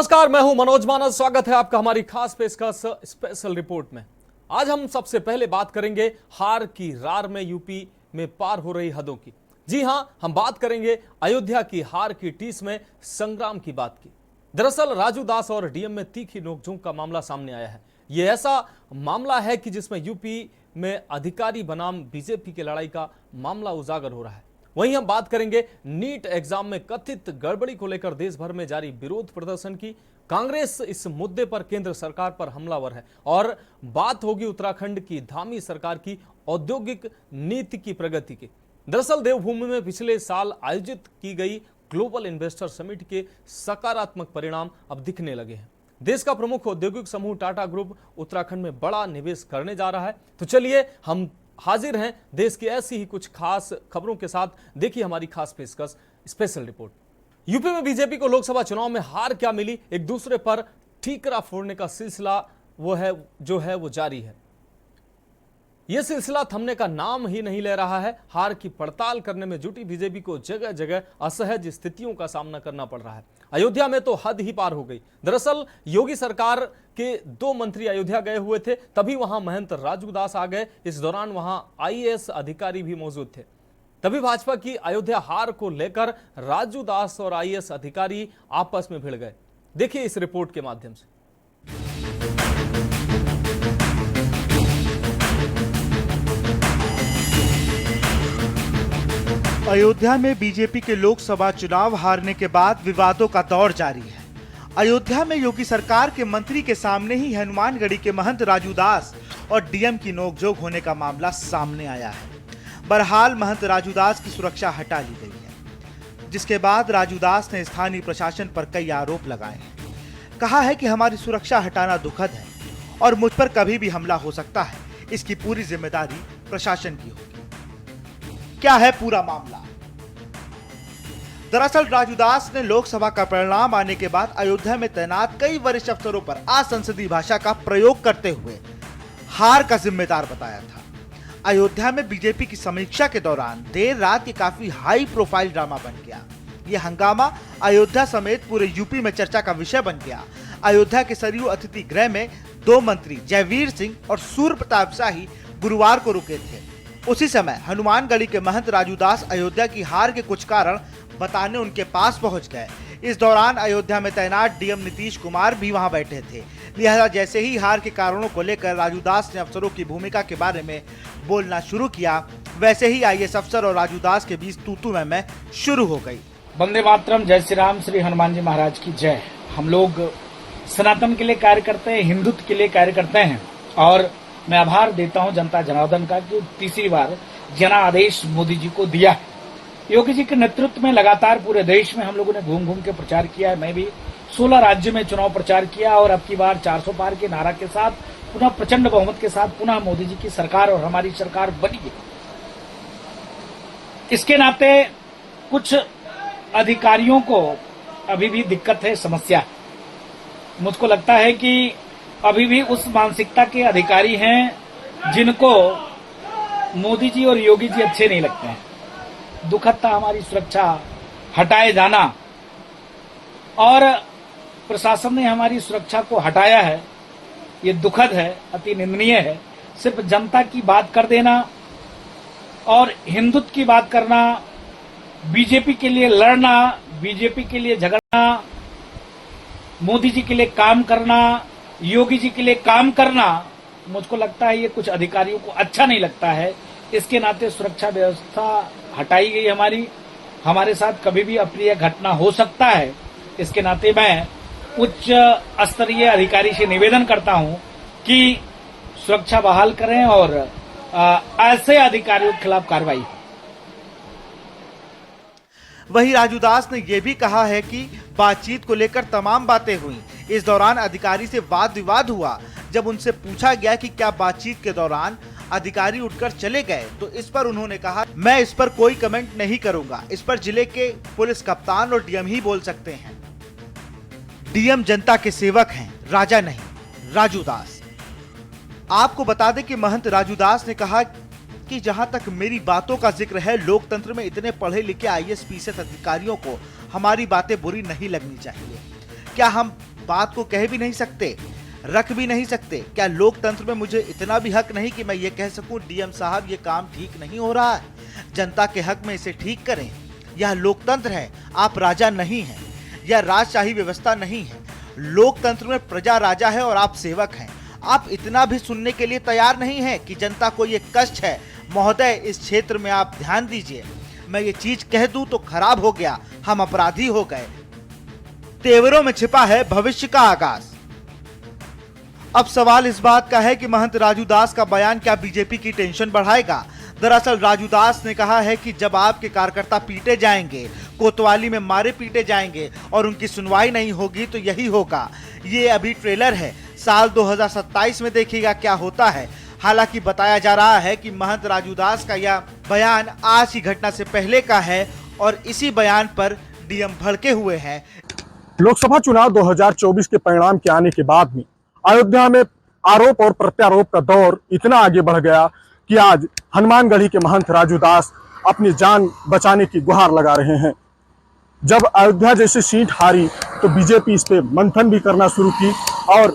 नमस्कार, मैं हूं मनोज मानस। स्वागत है आपका हमारी खास पेशकश स्पेशल रिपोर्ट में। आज हम सबसे पहले बात करेंगे हार की रार में यूपी में पार हो रही हदों की। जी हां, हम बात करेंगे अयोध्या की हार की टीस में संग्राम की बात की। दरअसल राजू दास और डीएम में तीखी नोकझोंक का मामला सामने आया है। यह ऐसा मामला है कि जिसमें यूपी में अधिकारी बनाम बीजेपी की लड़ाई का मामला उजागर हो रहा है। वहीं हम बात करेंगे नीट एग्जाम में कथित गड़बड़ी को लेकर देश भर में जारी विरोध प्रदर्शन की। कांग्रेस इस मुद्दे पर केंद्र सरकार पर हमलावर है और बात होगी उत्तराखंड की धामी सरकार की औद्योगिक नीति की प्रगति की। दरअसल देवभूमि में पिछले साल आयोजित की गई ग्लोबल इन्वेस्टर समिट के सकारात्मक परिणाम अब दिखने लगे हैं। देश का प्रमुख औद्योगिक समूह टाटा ग्रुप उत्तराखंड में बड़ा निवेश करने जा रहा है। तो चलिए हम हाजिर हैं देश की ऐसी ही कुछ खास खबरों के साथ। देखिए हमारी खास पेशकश स्पेशल रिपोर्ट। यूपी में बीजेपी को लोकसभा चुनाव में हार क्या मिली, एक दूसरे पर ठीकरा फोड़ने का सिलसिला वो जारी है। यह सिलसिला थमने का नाम ही नहीं ले रहा है। हार की पड़ताल करने में जुटी बीजेपी को जगह जगह असहज स्थितियों का सामना करना पड़ रहा है। अयोध्या में तो हद ही पार हो गई। दरअसल योगी सरकार के 2 मंत्री अयोध्या गए हुए थे, तभी वहां महंत राजू दास आ गए। इस दौरान वहां आईएएस अधिकारी भी मौजूद थे। तभी भाजपा की अयोध्या हार को लेकर राजू दास और आईएएस अधिकारी आपस में भिड़ गए। देखिए इस रिपोर्ट के माध्यम से। अयोध्या में बीजेपी के लोकसभा चुनाव हारने के बाद विवादों का दौर जारी है। अयोध्या में योगी सरकार के मंत्री के सामने ही हनुमानगढ़ी के महंत राजू दास और डीएम की नोकझोंक होने का मामला सामने आया है। बहरहाल महंत राजू दास की सुरक्षा हटा ली गई है, जिसके बाद राजू दास ने स्थानीय प्रशासन पर कई आरोप लगाए हैं। कहा है कि हमारी सुरक्षा हटाना दुखद है और मुझ पर कभी भी हमला हो सकता है। इसकी पूरी जिम्मेदारी प्रशासन की होगी। क्या है पूरा मामला? दरअसल राजू दास ने लोकसभा का परिणाम आने के बाद अयोध्या में तैनात कई वरिष्ठ अफसरों पर असंसदीय भाषा का प्रयोग करते हुए हार का जिम्मेदार बताया था। अयोध्या में बीजेपी की समीक्षा के दौरान देर रात ये काफी हाई प्रोफाइल ड्रामा बन गया। ये हंगामा अयोध्या समेत पूरे यूपी में चर्चा का विषय बन गया। अयोध्या के सरयू अतिथि गृह में 2 मंत्री जयवीर सिंह और सूर्य प्रताप शाही गुरुवार को रुके थे। उसी समय हनुमानगढ़ी के महंत राजू दास अयोध्या की हार के कुछ कारण बताने उनके पास पहुंच गए। इस दौरान अयोध्या में तैनात डीएम नीतीश कुमार भी वहां बैठे थे। लिहाजा जैसे ही हार के कारणों को लेकर राजू दास ने अफसरों की भूमिका के बारे में बोलना शुरू किया, वैसे ही आईएएस अफसर और राजू दास के बीच तू-तू मैं शुरू हो गई। वंदे मातरम, जय श्री राम, श्री हनुमान जी महाराज की जय। हम लोग सनातन के लिए कार्य करते हैं, हिंदुत्व के लिए कार्य करते हैं और मैं आभार देता हूं जनता जनार्दन का कि तीसरी बार जनादेश मोदी जी को दिया है। योगी जी के नेतृत्व में लगातार पूरे देश में हम लोगों ने घूम घूम के प्रचार किया है। मैं भी 16 राज्य में चुनाव प्रचार किया और अब की बार 400 पार के नारा के साथ पुनः प्रचंड बहुमत के साथ पुनः मोदी जी की सरकार और हमारी सरकार बनी है। इसके नाते कुछ अधिकारियों को अभी भी दिक्कत है, समस्या है। मुझको लगता है कि अभी भी उस मानसिकता के अधिकारी हैं जिनको मोदी जी और योगी जी अच्छे नहीं लगते हैं। दुखद था हमारी सुरक्षा हटाए जाना और प्रशासन ने हमारी सुरक्षा को हटाया है। ये दुखद है, अति निंदनीय है। सिर्फ जनता की बात कर देना और हिंदुत्व की बात करना, बीजेपी के लिए लड़ना, बीजेपी के लिए झगड़ना, मोदी जी के लिए काम करना, योगी जी के लिए काम करना, मुझको लगता है ये कुछ अधिकारियों को अच्छा नहीं लगता है। इसके नाते सुरक्षा व्यवस्था हटाई गई हमारे साथ कभी भी अप्रिय घटना हो सकता है। इसके नाते मैं उच्च स्तरीय अधिकारी से निवेदन करता हूं कि सुरक्षा बहाल करें और ऐसे अधिकारियों के खिलाफ कार्रवाई। वहीं राजू दास ने यह भी कहा है कि बातचीत को लेकर तमाम बातें हुई। इस दौरान अधिकारी से वाद विवाद हुआ। जब उनसे पूछा गया कि क्या बातचीत के दौरान अधिकारी उठकर चले गए, तो इस पर उन्होंने कहा, मैं इस पर कोई कमेंट नहीं करूंगा। इस पर जिले के पुलिस कप्तान और डीएम ही बोल सकते हैं। डीएम जनता के सेवक हैं, राजा नहीं। राजू दास। आपको बता दें कि महंत राजू दास ने कहा कि जहां तक मेरी बातों का जिक्र है, लोकतंत्र में इतने पढ़े लिखे आईएएस पीएस अधिकारियों को हमारी बातें बुरी नहीं लगनी चाहिए। क्या हम बात को कह भी नहीं सकते, रख भी नहीं सकते? क्या लोकतंत्र में मुझे इतना भी हक नहीं कि मैं ये कह सकूं डीएम साहब ये काम ठीक नहीं हो रहा है, जनता के हक में इसे ठीक करें? यह लोकतंत्र है, आप राजा नहीं हैं। यह राजशाही व्यवस्था नहीं है। लोकतंत्र में प्रजा राजा है और आप सेवक हैं। आप इतना भी सुनने के लिए तैयार नहीं हैं कि जनता को ये कष्ट है? महोदय, इस क्षेत्र में आप ध्यान दीजिए, मैं ये चीज कह दूं तो खराब हो गया, हम अपराधी हो गए। तेवरों में छिपा है भविष्य का आगाज। अब सवाल इस बात का है कि महंत राजू दास का बयान क्या बीजेपी की टेंशन बढ़ाएगा? दरअसल राजू दास ने कहा है कि जब आपके कार्यकर्ता पीटे जाएंगे, कोतवाली में मारे पीटे जाएंगे और उनकी सुनवाई नहीं होगी तो यही होगा। ये अभी ट्रेलर है, साल 2027 में देखिएगा क्या होता है। हालांकि बताया जा रहा है कि महंत राजू दास का यह बयान आज की घटना से पहले का है और इसी बयान पर डीएम भड़के हुए हैं। लोकसभा चुनाव 2024 के परिणाम के आने के बाद में अयोध्या में आरोप और प्रत्यारोप का दौर इतना आगे बढ़ गया कि आज हनुमानगढ़ी के महंत राजू दास अपनी जान बचाने की गुहार लगा रहे हैं। जब अयोध्या जैसी सीट हारी तो बीजेपी इस पे मंथन भी करना शुरू की और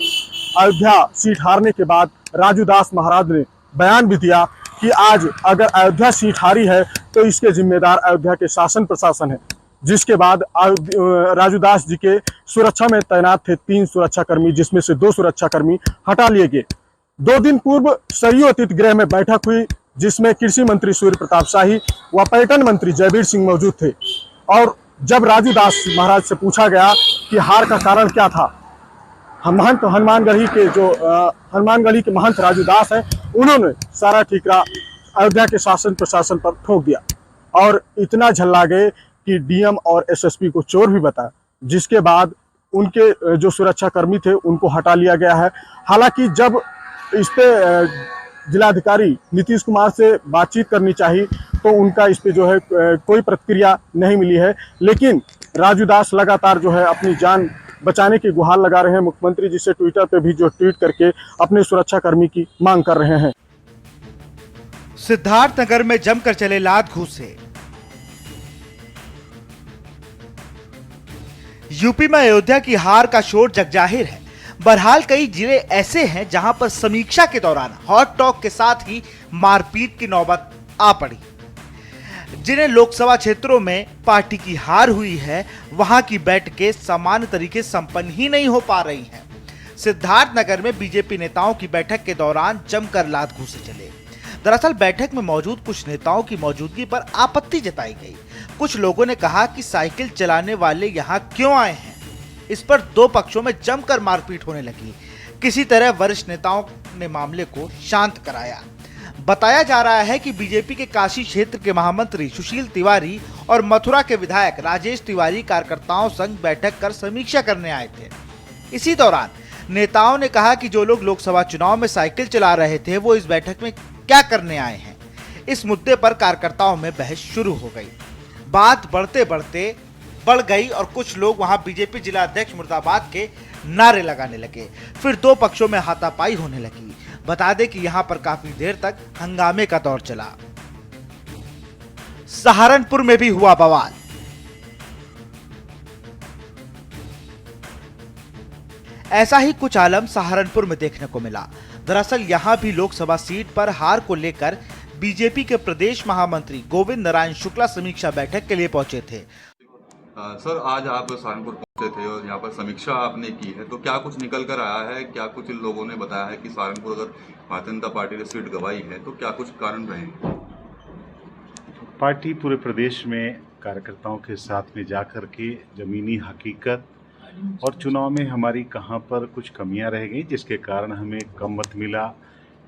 अयोध्या सीट हारने के बाद राजू दास महाराज ने बयान भी दिया कि आज अगर अयोध्या सीट हारी है तो इसके जिम्मेदार अयोध्या के शासन प्रशासन है। जिसके बाद राजू दास जी के सुरक्षा में तैनात थे 3 सुरक्षाकर्मी, जिसमें से 2 सुरक्षाकर्मी हटा लिए गए। 2 दिन पूर्व सरयू अतिथि गृह में बैठक हुई जिसमें कृषि मंत्री सूर्य प्रताप शाही व पर्यटन मंत्री जयवीर सिंह मौजूद थे। और जब राजू दास महाराज से पूछा गया कि हार का कारण क्या था, महंत हनुमानगढ़ी के महंत राजू दास हैं, उन्होंने सारा ठीकरा अयोध्या के शासन प्रशासन पर ठोक दिया और इतना झल्ला गए कि डीएम और एसएसपी को चोर भी बताया। जिसके बाद उनके जो सुरक्षाकर्मी थे उनको हटा लिया गया है। हालांकि जब इस पे जिलाधिकारी नीतीश कुमार से बातचीत करनी चाहिए तो उनका इस पे जो है कोई प्रतिक्रिया नहीं मिली है। लेकिन राजू दास लगातार जो है अपनी जान बचाने की गुहार लगा रहे हैं। मुख्यमंत्री जी से ट्विटर पे भी जो ट्वीट करके अपने सुरक्षाकर्मी की मांग कर रहे हैं। सिद्धार्थनगर में जमकर चले लात घूसे। यूपी में अयोध्या की हार का शोर जगजाहिर है। बहरहाल कई जिले ऐसे हैं जहां पर समीक्षा के दौरान हॉट टॉक के साथ ही मारपीट की नौबत आ पड़ी। जिन्हें लोकसभा क्षेत्रों में पार्टी की हार हुई है वहां की बैठकें सामान्य तरीके संपन्न ही नहीं हो पा रही हैं। सिद्धार्थनगर में बीजेपी नेताओं की बैठक के दौरान जमकर लात घूसे चले। दरअसल बैठक में मौजूद कुछ नेताओं की मौजूदगी पर आपत्ति जताई गई। कुछ लोगों ने कहा कि साइकिल चलाने वाले यहाँ क्यों आए हैं। इस पर 2 पक्षों में जमकर मारपीट होने लगी। किसी तरह वरिष्ठ नेताओं ने मामले को शांत कराया। बताया जा रहा है कि बीजेपी के काशी क्षेत्र के महामंत्री सुशील तिवारी और मथुरा के विधायक राजेश तिवारी कार्यकर्ताओं संग बैठक कर समीक्षा करने आए थे। इसी दौरान नेताओं ने कहा कि जो लोग लोकसभा चुनाव में साइकिल चला रहे थे वो इस बैठक में क्या करने आए हैं। इस मुद्दे पर कार्यकर्ताओं में बहस शुरू हो गई। बात बढ़ते बढ़ते बढ़ गई और कुछ लोग वहां बीजेपी जिला अध्यक्ष मुर्दाबाद के नारे लगाने लगे। फिर 2 पक्षों में हाथापाई होने लगी। बता दें कि यहां पर काफी देर तक हंगामे का दौर चला। सहारनपुर में भी हुआ बवाल। ऐसा ही कुछ आलम सहारनपुर में देखने को मिला। दरअसल यहां भी लोकसभा सीट पर हार को लेकर बीजेपी के प्रदेश महामंत्री गोविंद नारायण शुक्ला समीक्षा बैठक के लिए पहुंचे थे। सर, आज आप सहारनपुर पहुंचे थे और यहाँ पर समीक्षा आपने की है, तो क्या कुछ निकल कर आया है? क्या कुछ लोगों ने बताया है कि सहारनपुर अगर भारतीय जनता पार्टी ने सीट गंवाई है तो क्या कुछ कारण रहे? पार्टी पूरे प्रदेश में कार्यकर्ताओं के साथ में जाकर के जमीनी हकीकत और चुनाव में हमारी कहां पर कुछ कमियां रह गई जिसके कारण हमें कम मत मिला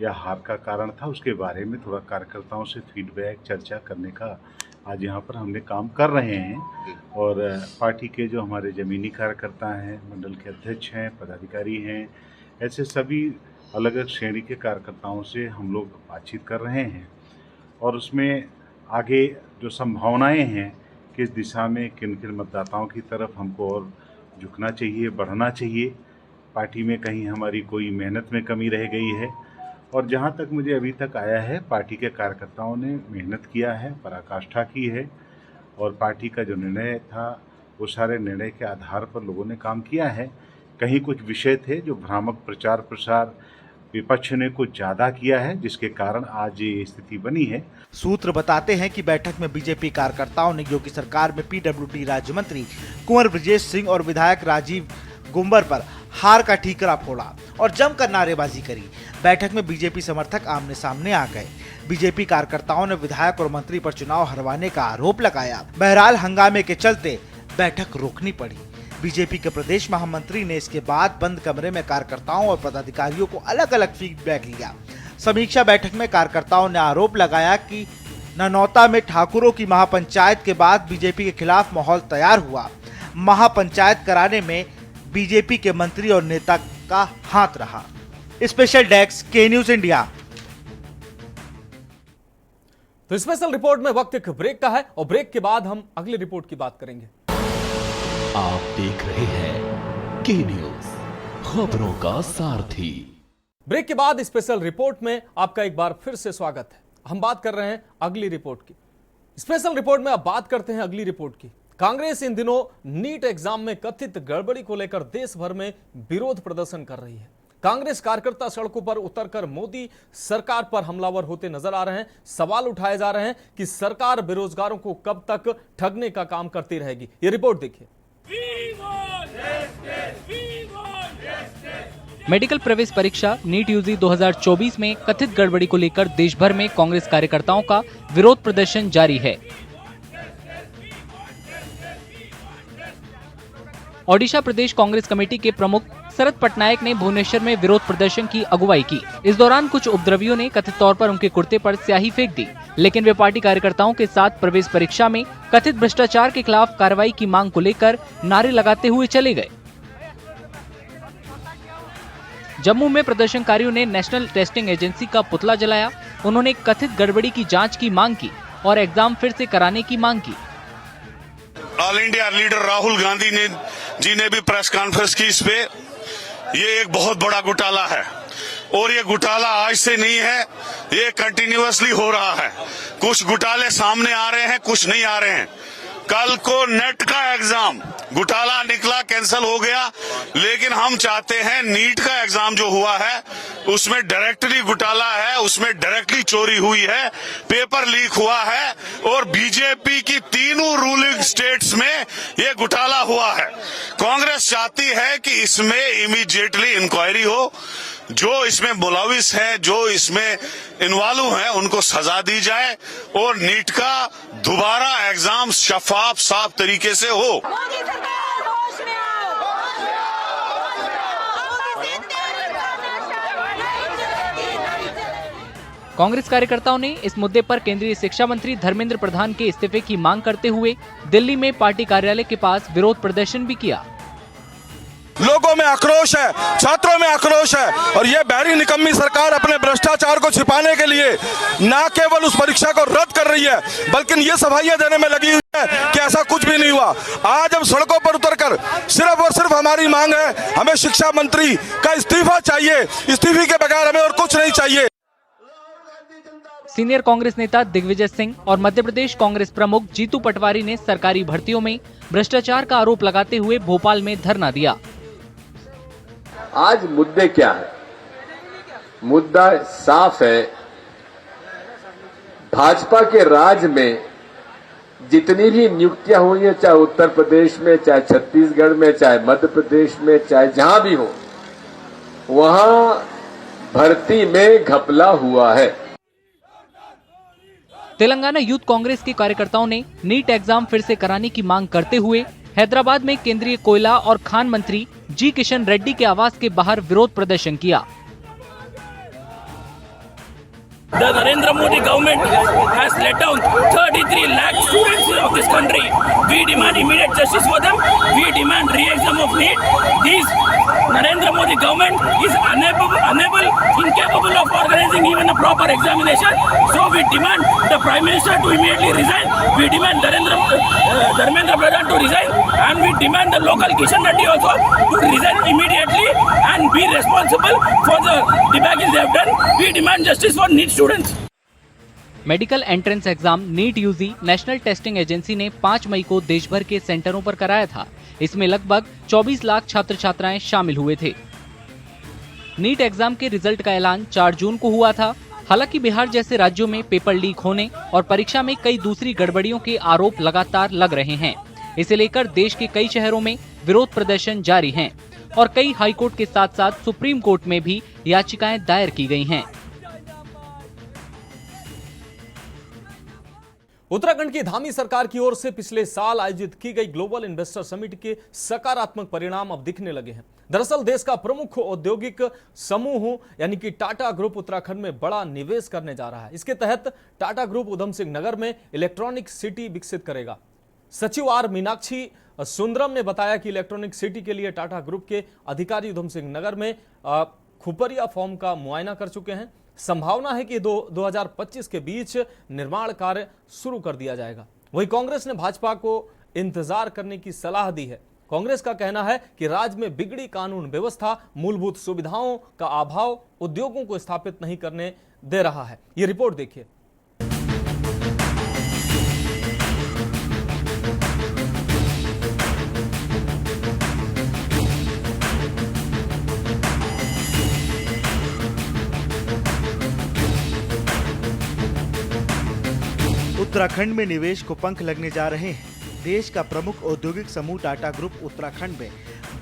या हार का कारण था, उसके बारे में थोड़ा कार्यकर्ताओं से फीडबैक चर्चा करने का आज यहाँ पर हमने काम कर रहे हैं। और पार्टी के जो हमारे ज़मीनी कार्यकर्ता हैं, मंडल के अध्यक्ष हैं, पदाधिकारी हैं, ऐसे सभी अलग अलग श्रेणी के कार्यकर्ताओं से हम लोग बातचीत कर रहे हैं और उसमें आगे जो संभावनाएं हैं किस दिशा में किन किन मतदाताओं की तरफ हमको और झुकना चाहिए, बढ़ना चाहिए, पार्टी में कहीं हमारी कोई मेहनत में कमी रह गई है। और जहाँ तक मुझे अभी तक आया है पार्टी के कार्यकर्ताओं ने मेहनत किया है, पराकाष्ठा की है और पार्टी का जो निर्णय था वो सारे निर्णय के आधार पर लोगों ने काम किया है। कहीं कुछ विषय थे जो भ्रामक प्रचार प्रसार विपक्ष ने कुछ ज़्यादा किया है, जिसके कारण आज ये स्थिति बनी है। सूत्र बताते हैं कि बैठक में बीजेपी कार्यकर्ताओं ने योगी सरकार में पीडब्ल्यूडी राज्य मंत्री कुंवर ब्रजेश सिंह और विधायक राजीव गुंबर पर हार का ठीकरा फोड़ा और जमकर नारेबाजी करी। बैठक में बीजेपी समर्थक आमने सामने आ गए। बीजेपी कार्यकर्ताओं ने विधायक और मंत्री पर चुनाव हरवाने का आरोप लगाया। बहरहाल हंगामे के चलते बैठक रोकनी पड़ी। बीजेपी के प्रदेश महामंत्री ने इसके बाद बंद कमरे में कार्यकर्ताओं और पदाधिकारियों को अलग अलग फीडबैक लिया। समीक्षा बैठक में कार्यकर्ताओं ने आरोप लगाया कि ननौता में ठाकुरों की महापंचायत के बाद बीजेपी के खिलाफ माहौल तैयार हुआ। महापंचायत कराने में बीजेपी के मंत्री और नेता का हाथ रहा। स्पेशल डेस्क के न्यूज इंडिया। तो स्पेशल रिपोर्ट में वक्त एक ब्रेक का है और ब्रेक के बाद हम अगली रिपोर्ट की बात करेंगे। आप देख रहे हैं के न्यूज, खबरों का सारथी। ब्रेक के बाद स्पेशल रिपोर्ट में आपका एक बार फिर से स्वागत है। हम बात कर रहे हैं अगली रिपोर्ट की। स्पेशल रिपोर्ट में अब बात करते हैं अगली रिपोर्ट की। कांग्रेस इन दिनों नीट एग्जाम में कथित गड़बड़ी को लेकर देश भर में विरोध प्रदर्शन कर रही है। कांग्रेस कार्यकर्ता सड़कों पर उतरकर मोदी सरकार पर हमलावर होते नजर आ रहे हैं। सवाल उठाए जा रहे हैं कि सरकार बेरोजगारों को कब तक ठगने का काम करती रहेगी। ये रिपोर्ट देखिए। मेडिकल प्रवेश परीक्षा नीट यूजी 2024 में कथित गड़बड़ी को लेकर देश भर में कांग्रेस कार्यकर्ताओं का विरोध प्रदर्शन जारी है। ओडिशा प्रदेश कांग्रेस कमेटी के प्रमुख शरद पटनायक ने भुवनेश्वर में विरोध प्रदर्शन की अगुवाई की। इस दौरान कुछ उपद्रवियों ने कथित तौर पर उनके कुर्ते पर स्याही फेंक दी, लेकिन वे पार्टी कार्यकर्ताओं के साथ प्रवेश परीक्षा में कथित भ्रष्टाचार के खिलाफ कार्रवाई की मांग को लेकर नारे लगाते हुए चले गए। जम्मू में प्रदर्शनकारियों ने नेशनल टेस्टिंग एजेंसी का पुतला जलाया। उन्होंने कथित गड़बड़ी की जांच की मांग की और एग्जाम फिर से कराने की मांग की। All India leader Rahul Gandhi ji ने भी प्रेस कॉन्फ्रेंस की इस पे। ये एक बहुत बड़ा घोटाला है और ये घोटाला आज से नहीं है, ये कंटिन्यूअसली हो रहा है। कुछ घोटाले सामने आ रहे हैं, कुछ नहीं आ रहे हैं। कल को नेट का एग्जाम घोटाला निकला, कैंसिल हो गया, लेकिन हम चाहते हैं नीट का एग्जाम जो हुआ है उसमें डायरेक्टली घोटाला है, उसमें डायरेक्टली चोरी हुई है, पेपर लीक हुआ है और बीजेपी की तीनों रूलिंग स्टेट्स में ये घोटाला हुआ है। कांग्रेस चाहती है कि इसमें इमीडिएटली इंक्वायरी हो। जो इसमें मुलविस है, जो इसमें इन्वॉल्व है, उनको सजा दी जाए और नीट का दोबारा एग्जाम शफाफ साफ तरीके से हो। कांग्रेस कार्यकर्ताओं ने इस मुद्दे पर केंद्रीय शिक्षा मंत्री धर्मेंद्र प्रधान के इस्तीफे की मांग करते हुए दिल्ली में पार्टी कार्यालय के पास विरोध प्रदर्शन भी किया। लोगों में आक्रोश है, छात्रों में आक्रोश है और ये बहरी निकम्मी सरकार अपने भ्रष्टाचार को छिपाने के लिए न केवल उस परीक्षा को रद्द कर रही है, बल्कि ये सफाइयां देने में लगी हुई है कि ऐसा कुछ भी नहीं हुआ। आज हम सड़कों पर उतरकर सिर्फ और सिर्फ हमारी मांग है, हमें शिक्षा मंत्री का इस्तीफा चाहिए। इस्तीफे के बगैर हमें और कुछ नहीं चाहिए। सीनियर कांग्रेस नेता दिग्विजय सिंह और मध्य प्रदेश कांग्रेस प्रमुख जीतू पटवारी ने सरकारी भर्तियों में भ्रष्टाचार का आरोप लगाते हुए भोपाल में धरना दिया। आज मुद्दे क्या है? मुद्दा साफ है। भाजपा के राज में जितनी भी नियुक्तियां हुई है, चाहे उत्तर प्रदेश में, चाहे छत्तीसगढ़ में, चाहे मध्य प्रदेश में, चाहे जहां भी हो, वहां भर्ती में घपला हुआ है। तेलंगाना यूथ कांग्रेस के कार्यकर्ताओं ने नीट एग्जाम फिर से कराने की मांग करते हुए हैदराबाद में केंद्रीय कोयला और खान मंत्री जी किशन रेड्डी के आवास के बाहर विरोध प्रदर्शन किया। The Narendra Modi government has let down 33 lakh students of this country. We demand immediate justice for them. We demand re-exam of NEET. This Narendra Modi government is unable, incapable of organizing even a proper examination. So we demand the Prime Minister to immediately resign. We demand Dharmendra Pradhan to resign, and we demand the local Kishan Reddy also to resign immediately and be responsible for the debacle they have done. We demand justice for NEET students. Medical entrance exam NEET UG National Testing Agency ने 5 मई को देश भर के सेंटरों पर कराया था। इसमें लगभग 24 लाख छात्र छात्राएं शामिल हुए थे। नीट एग्जाम के रिजल्ट का ऐलान 4 जून को हुआ था। हालांकि बिहार जैसे राज्यों में पेपर लीक होने और परीक्षा में कई दूसरी गड़बड़ियों के आरोप लगातार लग रहे हैं। इसे लेकर देश के कई शहरों में विरोध प्रदर्शन जारी हैं और कई हाईकोर्ट के साथ साथ सुप्रीम कोर्ट में भी याचिकाएं दायर की गई हैं। उत्तराखंड की धामी सरकार की ओर से पिछले साल आयोजित की गई ग्लोबल इन्वेस्टर समिट के सकारात्मक परिणाम अब दिखने लगे हैं। दरअसल देश का प्रमुख औद्योगिक समूह यानी कि टाटा ग्रुप उत्तराखंड में बड़ा निवेश करने जा रहा है। इसके तहत टाटा ग्रुप उधम सिंह नगर में इलेक्ट्रॉनिक सिटी विकसित करेगा। सचिव आर मीनाक्षी सुंदरम ने बताया कि इलेक्ट्रॉनिक सिटी के लिए टाटा ग्रुप के अधिकारी उधम सिंह नगर में खुपरिया फॉर्म का मुआयना कर चुके हैं। संभावना है कि 2025 के बीच निर्माण कार्य शुरू कर दिया जाएगा। वहीं कांग्रेस ने भाजपा को इंतजार करने की सलाह दी है। कांग्रेस का कहना है कि राज्य में बिगड़ी कानून व्यवस्था, मूलभूत सुविधाओं का अभाव उद्योगों को स्थापित नहीं करने दे रहा है। ये रिपोर्ट देखिए। उत्तराखंड में निवेश को पंख लगने जा रहे हैं। देश का प्रमुख औद्योगिक समूह टाटा ग्रुप उत्तराखंड में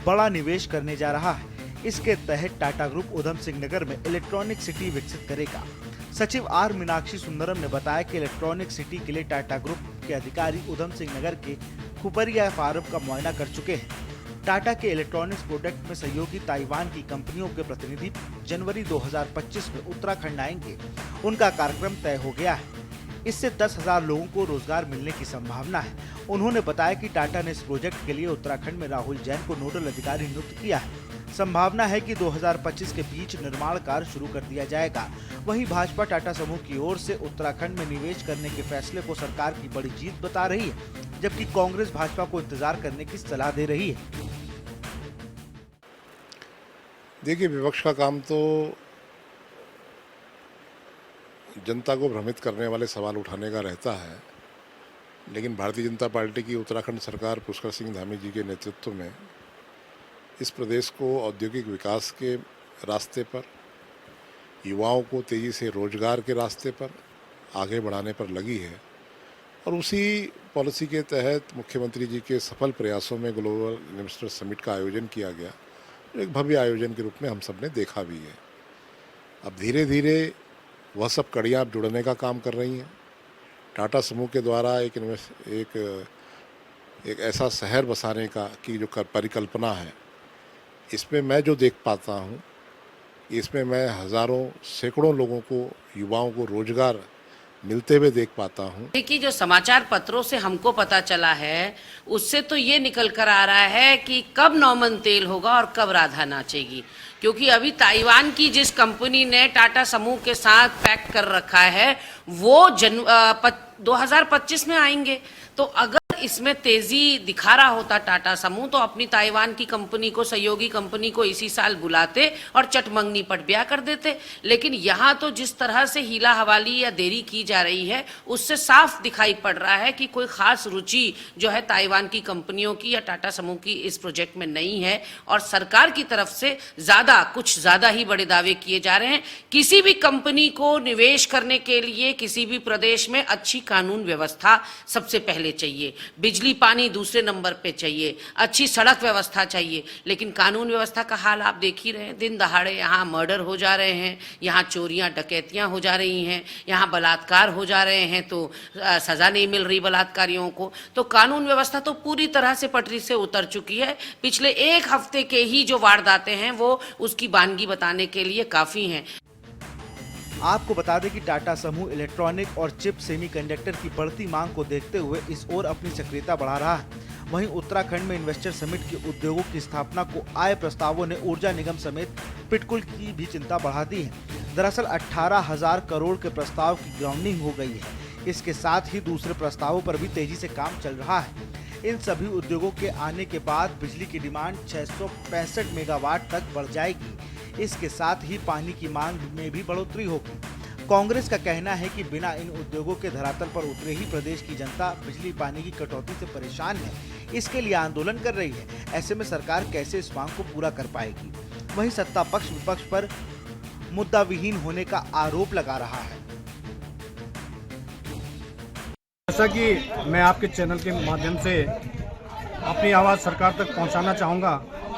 बड़ा निवेश करने जा रहा है। इसके तहत टाटा ग्रुप उधम सिंह नगर में इलेक्ट्रॉनिक सिटी विकसित करेगा। सचिव आर मीनाक्षी सुंदरम ने बताया कि इलेक्ट्रॉनिक सिटी के लिए टाटा ग्रुप के अधिकारी उधम सिंह नगर के खुपरिया फार्म का मुआयना कर चुके हैं। टाटा के इलेक्ट्रॉनिक्स प्रोडक्ट में सहयोगी ताइवान की कंपनियों के प्रतिनिधि जनवरी 2025 में उत्तराखंड आएंगे। उनका कार्यक्रम तय हो गया है। इससे 10,000 लोगों को रोजगार मिलने की संभावना है। उन्होंने बताया कि टाटा ने इस प्रोजेक्ट के लिए उत्तराखंड में राहुल जैन को नोडल अधिकारी नियुक्त किया है। संभावना है कि 2025 के बीच निर्माण कार्य शुरू कर दिया जाएगा। वहीं भाजपा टाटा समूह की ओर से उत्तराखंड में निवेश करने के फैसले को सरकार की बड़ी जीत बता रही है, जबकि कांग्रेस भाजपा को इंतजार करने की सलाह दे रही है। देखिए, विपक्ष का काम तो जनता को भ्रमित करने वाले सवाल उठाने का रहता है, लेकिन भारतीय जनता पार्टी की उत्तराखंड सरकार पुष्कर सिंह धामी जी के नेतृत्व में इस प्रदेश को औद्योगिक विकास के रास्ते पर, युवाओं को तेज़ी से रोजगार के रास्ते पर आगे बढ़ाने पर लगी है। और उसी पॉलिसी के तहत मुख्यमंत्री जी के सफल प्रयासों में ग्लोबल इन्वेस्टर समिट का आयोजन किया गया। एक भव्य आयोजन के रूप में हम सब ने देखा भी है। अब धीरे धीरे वह सब कड़ियाँ अब जुड़ने का काम कर रही हैं। टाटा समूह के द्वारा एक ऐसा शहर बसाने का की जो परिकल्पना है, इसमें मैं जो देख पाता हूँ, इसमें मैं हज़ारों सैकड़ों लोगों को, युवाओं को रोजगार मिलते हुए देख पाता हूँ। देखिए, जो समाचार पत्रों से हमको पता चला है उससे तो ये निकल कर आ रहा है कि कब नौमन तेल होगा और कब राधा नाचेगी, क्योंकि अभी ताइवान की जिस कंपनी ने टाटा समूह के साथ पैक्ट कर रखा है वो 2025 में आएंगे। तो अगर इसमें तेजी दिखा रहा होता टाटा समूह तो अपनी ताइवान की कंपनी को, सहयोगी कंपनी को इसी साल बुलाते और चटमंगनी पट ब्याह कर देते। लेकिन यहाँ तो जिस तरह से हीला हवाली या देरी की जा रही है उससे साफ दिखाई पड़ रहा है कि कोई खास रुचि जो है ताइवान की कंपनियों की या टाटा समूह की इस प्रोजेक्ट में नहीं है। और सरकार की तरफ से कुछ ज्यादा ही बड़े दावे किए जा रहे हैं। किसी भी कंपनी को निवेश करने के लिए किसी भी प्रदेश में अच्छी कानून व्यवस्था सबसे पहले चाहिए, बिजली पानी दूसरे नंबर पे चाहिए, अच्छी सड़क व्यवस्था चाहिए। लेकिन कानून व्यवस्था का हाल आप देख ही रहे हैं। दिन दहाड़े यहाँ मर्डर हो जा रहे हैं, यहाँ चोरियां डकैतियां हो जा रही हैं, यहाँ बलात्कार हो जा रहे हैं तो सजा नहीं मिल रही बलात्कारियों को। तो कानून व्यवस्था तो पूरी तरह से पटरी से उतर चुकी है। पिछले एक हफ्ते के ही जो वारदातें हैं वो उसकी बानगी बताने के लिए काफी हैं। आपको बता दें कि टाटा समूह इलेक्ट्रॉनिक और चिप सेमीकंडक्टर की बढ़ती मांग को देखते हुए इस ओर अपनी सक्रियता बढ़ा रहा है। वहीं उत्तराखंड में इन्वेस्टर समिट के उद्योगों की स्थापना को आए प्रस्तावों ने ऊर्जा निगम समेत पिटकुल की भी चिंता बढ़ा दी है। दरअसल 18,000 करोड़ के प्रस्ताव की ग्राउंडिंग हो गई है। इसके साथ ही दूसरे प्रस्तावों पर भी तेजी से काम चल रहा है। इन सभी उद्योगों के आने के बाद बिजली की डिमांड 665 मेगावाट तक बढ़ जाएगी। इसके साथ ही पानी की मांग में भी बढ़ोतरी होगी। कांग्रेस का कहना है कि बिना इन उद्योगों के धरातल पर उतरे ही प्रदेश की जनता बिजली पानी की कटौती से परेशान है, इसके लिए आंदोलन कर रही है। ऐसे में सरकार कैसे इस मांग को पूरा कर पाएगी? वहीं सत्ता पक्ष विपक्ष पर मुद्दा विहीन होने का आरोप लगा रहा है। जैसा कि मैं आपके चैनल के माध्यम से अपनी आवाज़ सरकार तक पहुंचाना चाहूँगा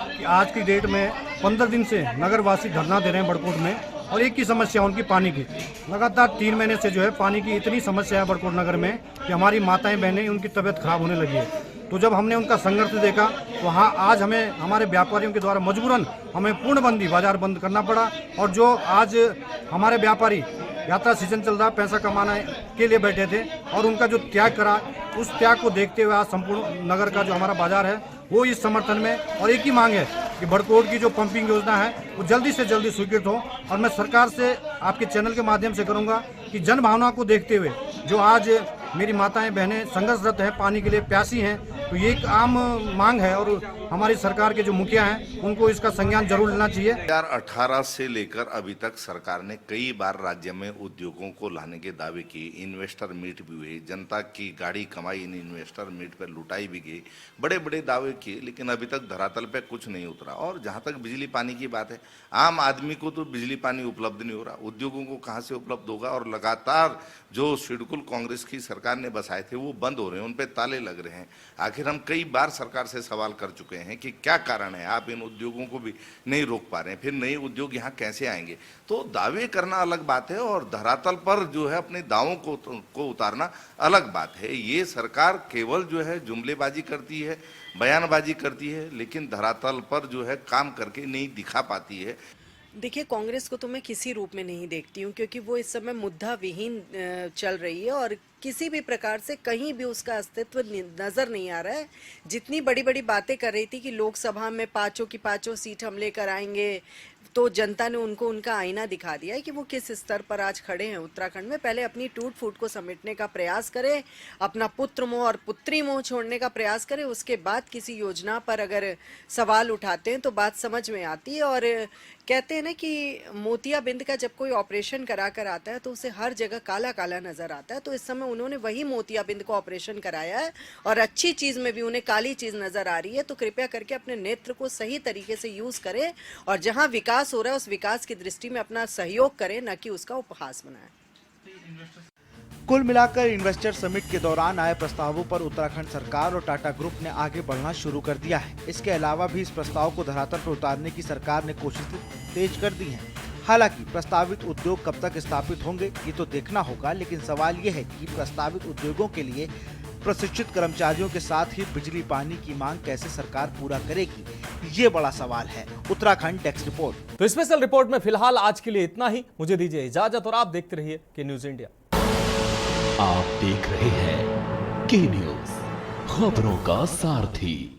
कि आज की डेट में 15 दिन से नगरवासी धरना दे रहे हैं बड़कोट में, और एक ही समस्या उनकी पानी की। लगातार 3 महीने से जो है पानी की इतनी समस्या है बड़कोट नगर में कि हमारी माताएं बहनें उनकी तबीयत खराब होने लगी है। तो जब हमने उनका संघर्ष देखा तो हाँ, आज हमें हमारे व्यापारियों के द्वारा मजबूरन हमें पूर्णबंदी बाजार बंद करना पड़ा। और जो आज हमारे व्यापारी यात्रा सीजन चल रहा, पैसा कमाने के लिए बैठे थे और उनका जो त्याग करा, उस त्याग को देखते हुए आज संपूर्ण नगर का जो हमारा बाजार है वो इस समर्थन में, और एक ही मांग है कि बड़कोट की जो पंपिंग योजना है वो जल्दी से जल्दी स्वीकृत हो। और मैं सरकार से आपके चैनल के माध्यम से करूंगा कि जन भावना को देखते हुए जो आज मेरी माताएं बहनें संघर्षरत हैं, पानी के लिए प्यासी हैं, तो ये एक आम मांग है और हमारी सरकार के जो मुखिया हैं उनको इसका संज्ञान जरूर लेना चाहिए। 2018 से लेकर अभी तक सरकार ने कई बार राज्य में उद्योगों को लाने के दावे किए, इन्वेस्टर मीट भी हुए, जनता की गाड़ी कमाई इन इन्वेस्टर मीट पर लुटाई भी गई, बड़े बड़े दावे किए, लेकिन अभी तक धरातल पे कुछ नहीं उतरा। और जहां तक बिजली पानी की बात है, आम आदमी को तो बिजली पानी उपलब्ध नहीं हो रहा, उद्योगों को कहाँ से उपलब्ध होगा? और लगातार जो शेड्यूल कांग्रेस की सरकार ने बसाए थे वो बंद हो रहे हैं, उन पे ताले लग रहे हैं। आखिर हम कई बार सरकार से सवाल कर चुके हैं कि क्या कारण है, आप इन उद्योगों को भी नहीं रोक पा रहे हैं, फिर नए उद्योग यहाँ कैसे आएंगे? तो दावे करना अलग बात है और धरातल पर जो है अपने दावों को उतारना अलग बात है। ये सरकार केवल जो है जुमलेबाजी करती है, बयानबाजी करती है, लेकिन धरातल पर जो है काम करके नहीं दिखा पाती है। देखिए, कांग्रेस को तो मैं किसी रूप में नहीं देखती हूँ, क्योंकि वो इस समय मुद्दा विहीन चल रही है और किसी भी प्रकार से कहीं भी उसका अस्तित्व नजर नहीं आ रहा है। जितनी बड़ी बड़ी बातें कर रही थी कि लोकसभा में 5 की 5 सीट हम लेकर आएंगे, तो जनता ने उनको उनका आईना दिखा दिया है कि वो किस स्तर पर आज खड़े हैं उत्तराखंड में। पहले अपनी टूट फूट को समेटने का प्रयास करें, अपना पुत्र मोह और पुत्री मोह छोड़ने का प्रयास करें, उसके बाद किसी योजना पर अगर सवाल उठाते हैं तो बात समझ में आती है। और कहते हैं ना कि मोतियाबिंद का जब कोई ऑपरेशन करा कर आता है तो उसे हर जगह काला काला नजर आता है। तो इस समय उन्होंने वही मोतियाबिंद को ऑपरेशन कराया है और अच्छी चीज में भी उन्हें काली चीज नजर आ रही है। तो कृपया करके अपने नेत्र को सही तरीके से यूज करें और जहां विकास हो रहा है उस विकास की दृष्टि में अपना सहयोग करें, न कि उसका उपहास बनाएं। कुल मिलाकर इन्वेस्टर समिट के दौरान आए प्रस्तावों पर उत्तराखंड सरकार और टाटा ग्रुप ने आगे बढ़ना शुरू कर दिया है। इसके अलावा भी इस प्रस्ताव को धरातल पर उतारने की सरकार ने कोशिशें तेज कर दी हैं। हालांकि प्रस्तावित उद्योग कब तक स्थापित होंगे ये तो देखना होगा, लेकिन सवाल ये है कि प्रस्तावित उद्योगों के लिए प्रशिक्षित कर्मचारियों के साथ ही बिजली पानी की मांग कैसे सरकार पूरा करेगी, ये बड़ा सवाल है। Uttarakhand desk report. तो स्पेशल रिपोर्ट में फिलहाल आज के लिए इतना ही। मुझे दीजिए इजाजत और आप देखते रहिए के न्यूज इंडिया। आप देख रहे हैं के न्यूज, खबरों का सारथी।